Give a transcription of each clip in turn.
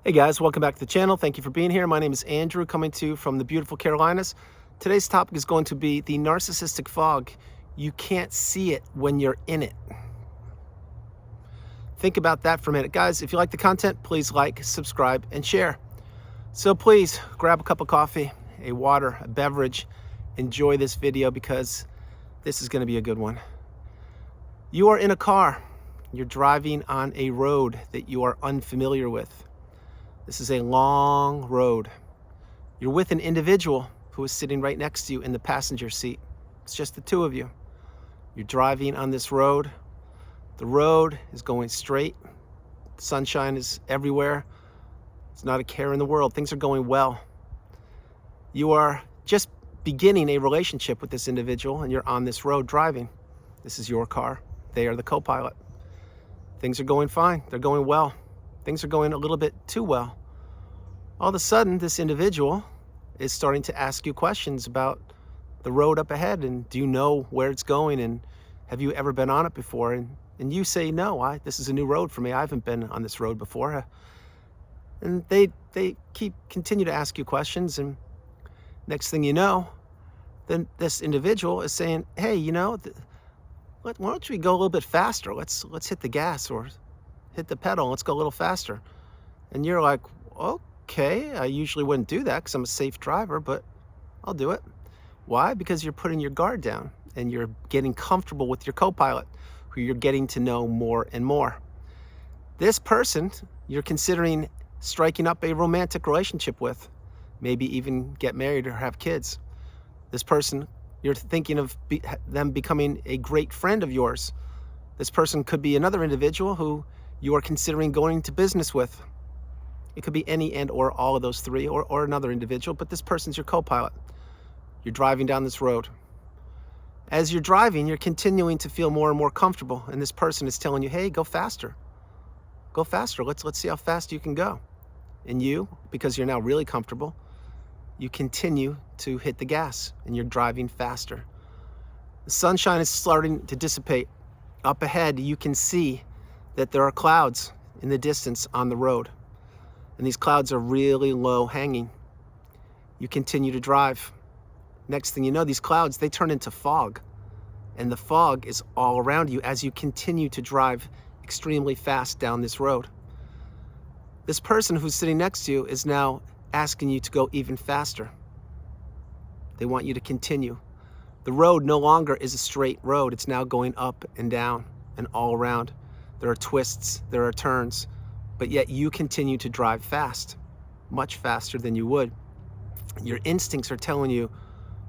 Hey guys, welcome back to the channel. Thank you for being here. My name is Andrew, coming to you from the beautiful Carolinas. Today's topic is going to be the narcissistic fog. You can't see it when you're in it. Think about that for a minute. Guys, if you like the content, please like, subscribe, and share. So please grab a cup of coffee, a water, a beverage. Enjoy this video because this is going to be a good one. You are in a car. You're driving on a road that you are unfamiliar with. This is a long road. You're with an individual who is sitting right next to you in the passenger seat. It's just the two of you. You're driving on this road. The road is going straight. The sunshine is everywhere. It's not a care in the world. Things are going well. You are just beginning a relationship with this individual and you're on this road driving. This is your car. They are the co-pilot. Things are going fine. They're going well. Things are going a little bit too well. All of a sudden, this individual is starting to ask you questions about the road up ahead, and do you know where it's going, and have you ever been on it before? And you say, no, this is a new road for me. I haven't been on this road before. And they continue to ask you questions, and next thing you know, then this individual is saying, hey, why don't we go a little bit faster? Let's hit the gas or hit the pedal, let's go a little faster. And you're like, okay, I usually wouldn't do that because I'm a safe driver, but I'll do it. Why? Because you're putting your guard down and you're getting comfortable with your co-pilot, who you're getting to know more and more. This person you're considering striking up a romantic relationship with, maybe even get married or have kids. This person, you're thinking of them becoming a great friend of yours. This person could be another individual who you are considering going into business with. It could be any and or all of those three, or another individual, but this person's your co-pilot. You're driving down this road. As you're driving, you're continuing to feel more and more comfortable, and this person is telling you, hey, go faster. Go faster. Let's see how fast you can go. And you, because you're now really comfortable, you continue to hit the gas, and you're driving faster. The sunshine is starting to dissipate. Up ahead, you can see that there are clouds in the distance on the road. And these clouds are really low hanging. You continue to drive. Next thing you know, these clouds, they turn into fog. And the fog is all around you as you continue to drive extremely fast down this road. This person who's sitting next to you is now asking you to go even faster. They want you to continue. The road no longer is a straight road. It's now going up and down and all around. There are twists, there are turns, but yet you continue to drive fast, much faster than you would. Your instincts are telling you,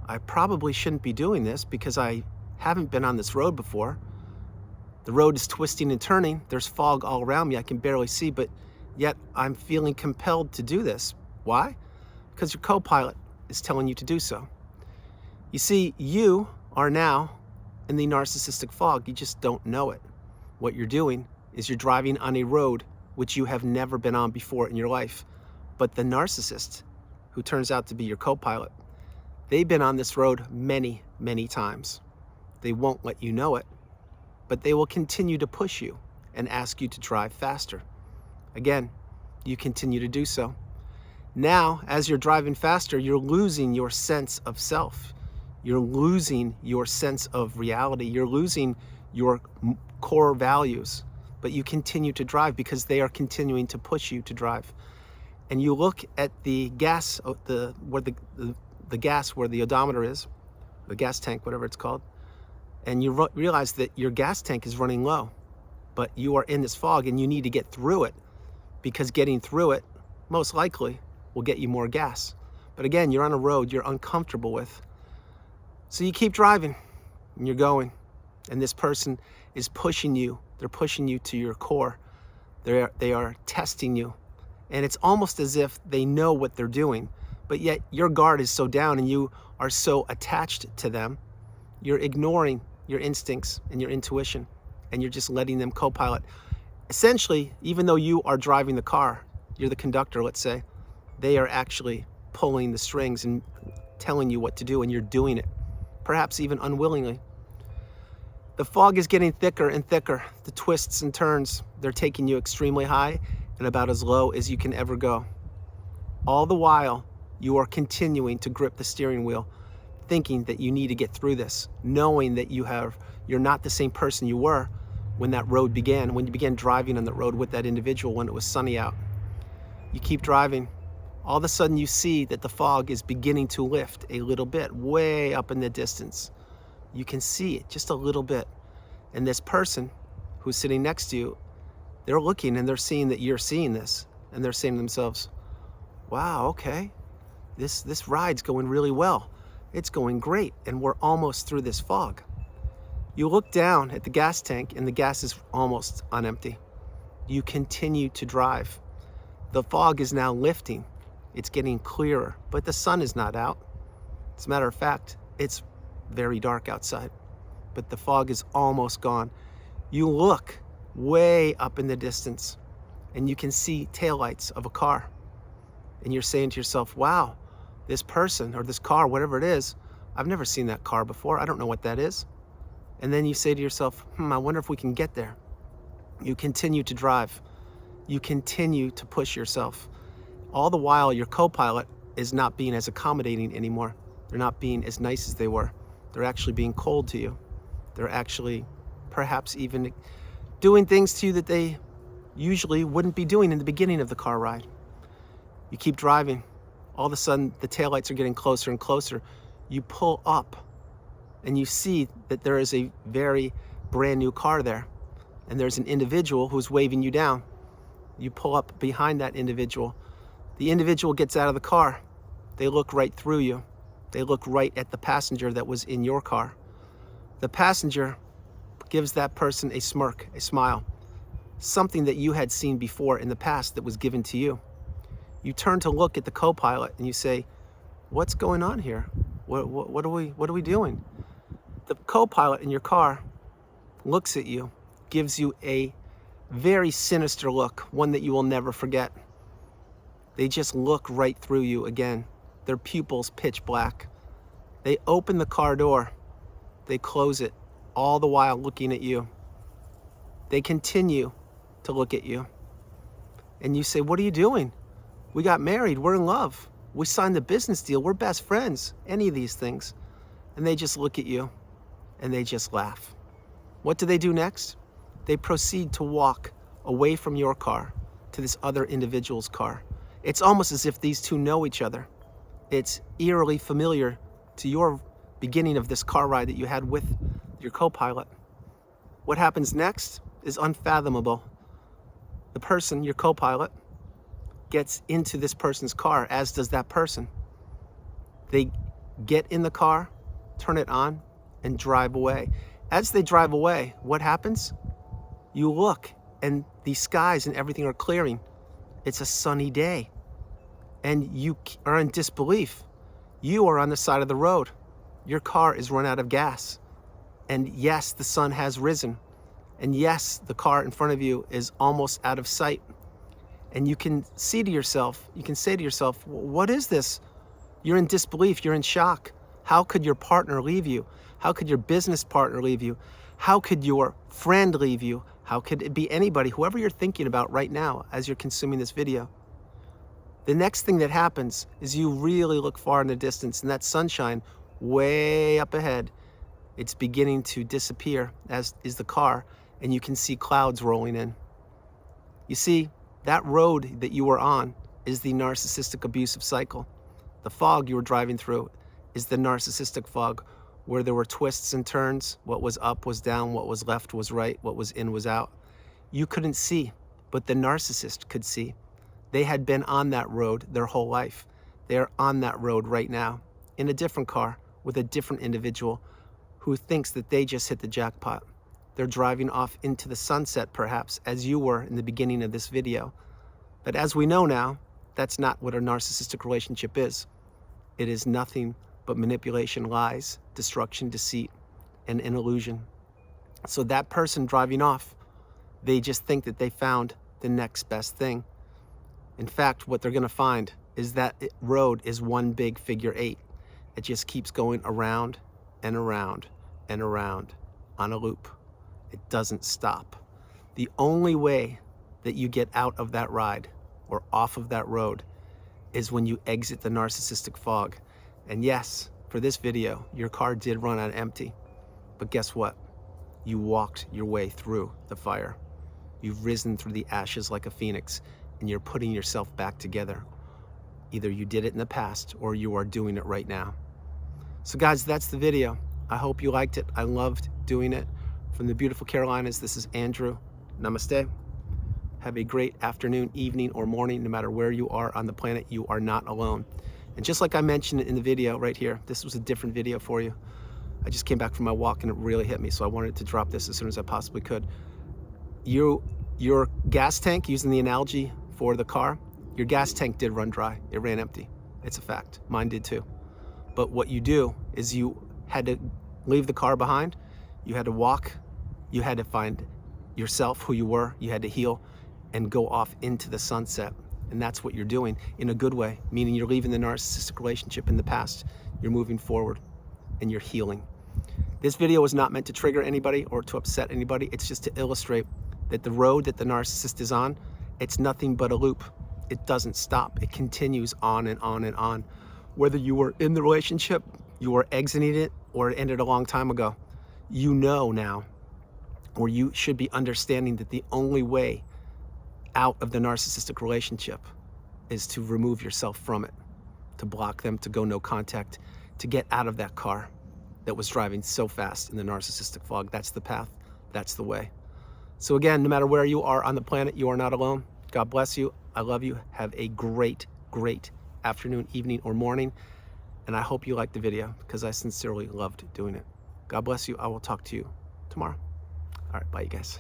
I probably shouldn't be doing this because I haven't been on this road before. The road is twisting and turning. There's fog all around me. I can barely see, but yet I'm feeling compelled to do this. Why? Because your co-pilot is telling you to do so. You see, you are now in the narcissistic fog. You just don't know it. What you're doing is you're driving on a road which you have never been on before in your life. But the narcissist, who turns out to be your co-pilot, they've been on this road many, many times. They won't let you know it, but they will continue to push you and ask you to drive faster. Again, you continue to do so. Now, as you're driving faster, you're losing your sense of self. You're losing your sense of reality. You're losing your core values, but you continue to drive because they are continuing to push you to drive. And you look at the gas, where the odometer is, the gas tank, whatever it's called, and you realize that your gas tank is running low, but you are in this fog and you need to get through it, because getting through it most likely will get you more gas. But again, you're on a road you're uncomfortable with. So you keep driving and you're going. And this person is pushing you. They're pushing you to your core. They are testing you. And it's almost as if they know what they're doing, but yet your guard is so down and you are so attached to them. You're ignoring your instincts and your intuition, and you're just letting them co-pilot. Essentially, even though you are driving the car, you're the conductor, let's say, they are actually pulling the strings and telling you what to do, and you're doing it, perhaps even unwillingly. The fog is getting thicker and thicker. The twists and turns, they're taking you extremely high, and about as low as you can ever go. All the while, you are continuing to grip the steering wheel, thinking that you need to get through this, knowing that you're not the same person you were when that road began, when you began driving on the road with that individual when it was sunny out. You keep driving. All of a sudden you see that the fog is beginning to lift a little bit, way up in the distance. You can see it just a little bit. And this person who's sitting next to you, they're looking and they're seeing that you're seeing this. And they're saying to themselves, wow, okay, this ride's going really well. It's going great, and we're almost through this fog. You look down at the gas tank and the gas is almost on empty. You continue to drive. The fog is now lifting. It's getting clearer, but the sun is not out. As a matter of fact, it's very dark outside, but the fog is almost gone. You look way up in the distance and you can see taillights of a car. And you're saying to yourself, wow, this person or this car, whatever it is, I've never seen that car before. I don't know what that is. And then you say to yourself, I wonder if we can get there. You continue to drive. You continue to push yourself. All the while, your co-pilot is not being as accommodating anymore. They're not being as nice as they were. They're actually being cold to you. They're actually perhaps even doing things to you that they usually wouldn't be doing in the beginning of the car ride. You keep driving. All of a sudden, the taillights are getting closer and closer. You pull up and you see that there is a very brand new car there. And there's an individual who's waving you down. You pull up behind that individual. The individual gets out of the car. They look right through you. They look right at the passenger that was in your car. The passenger gives that person a smirk, a smile, something that you had seen before in the past that was given to you. You turn to look at the co-pilot and you say, what's going on here? What are we doing? The co-pilot in your car looks at you, gives you a very sinister look, one that you will never forget. They just look right through you again. Their pupils pitch black. They open the car door. They close it, all the while looking at you. They continue to look at you. And you say, what are you doing? We got married. We're in love. We signed the business deal. We're best friends. Any of these things. And they just look at you and they just laugh. What do they do next? They proceed to walk away from your car to this other individual's car. It's almost as if these two know each other. It's eerily familiar to your beginning of this car ride that you had with your co-pilot. What happens next is unfathomable. The person, your co-pilot, gets into this person's car, as does that person. They get in the car, turn it on, and drive away. As they drive away, what happens? You look, and the skies and everything are clearing. It's a sunny day. And you are in disbelief. You are on the side of the road. Your car is run out of gas. And yes, the sun has risen. And yes, the car in front of you is almost out of sight. And you can say to yourself, what is this? You're in disbelief, you're in shock. How could your partner leave you? How could your business partner leave you? How could your friend leave you? How could it be anybody, whoever you're thinking about right now as you're consuming this video? The next thing that happens is you really look far in the distance, and that sunshine way up ahead, it's beginning to disappear, as is the car, and you can see clouds rolling in. You see, that road that you were on is the narcissistic abusive cycle. The fog you were driving through is the narcissistic fog, where there were twists and turns. What was up was down, what was left was right, what was in was out. You couldn't see, but the narcissist could see. They had been on that road their whole life. They're on that road right now, in a different car, with a different individual who thinks that they just hit the jackpot. They're driving off into the sunset, perhaps, as you were in the beginning of this video. But as we know now, that's not what a narcissistic relationship is. It is nothing but manipulation, lies, destruction, deceit, and an illusion. So that person driving off, they just think that they found the next best thing. In fact, what they're going to find is that road is one big figure 8. It just keeps going around and around and around on a loop. It doesn't stop. The only way that you get out of that ride or off of that road is when you exit the narcissistic fog. And yes, for this video, your car did run on empty, but guess what? You walked your way through the fire. You've risen through the ashes like a phoenix, and you're putting yourself back together. Either you did it in the past or you are doing it right now. So guys, that's the video. I hope you liked it. I loved doing it. From the beautiful Carolinas, this is Andrew. Namaste. Have a great afternoon, evening, or morning. No matter where you are on the planet, you are not alone. And just like I mentioned in the video right here, this was a different video for you. I just came back from my walk and it really hit me, so I wanted to drop this as soon as I possibly could. Your gas tank, using the analogy for the car, your gas tank did run dry. It ran empty. It's a fact. Mine did too. But what you do is you had to leave the car behind. You had to walk. You had to find yourself, who you were. You had to heal and go off into the sunset. And that's what you're doing in a good way, meaning you're leaving the narcissistic relationship in the past. You're moving forward and you're healing. This video was not meant to trigger anybody or to upset anybody. It's just to illustrate that the road that the narcissist is on, it's nothing but a loop. It doesn't stop. It continues on and on and on. Whether you were in the relationship, you were exiting it, or it ended a long time ago, you know now, or you should be understanding that the only way out of the narcissistic relationship is to remove yourself from it, to block them, to go no contact, to get out of that car that was driving so fast in the narcissistic fog. That's the path. That's the way. So again, no matter where you are on the planet, you are not alone. God bless you. I love you. Have a great, great afternoon, evening, or morning. And I hope you liked the video because I sincerely loved doing it. God bless you. I will talk to you tomorrow. All right, bye you guys.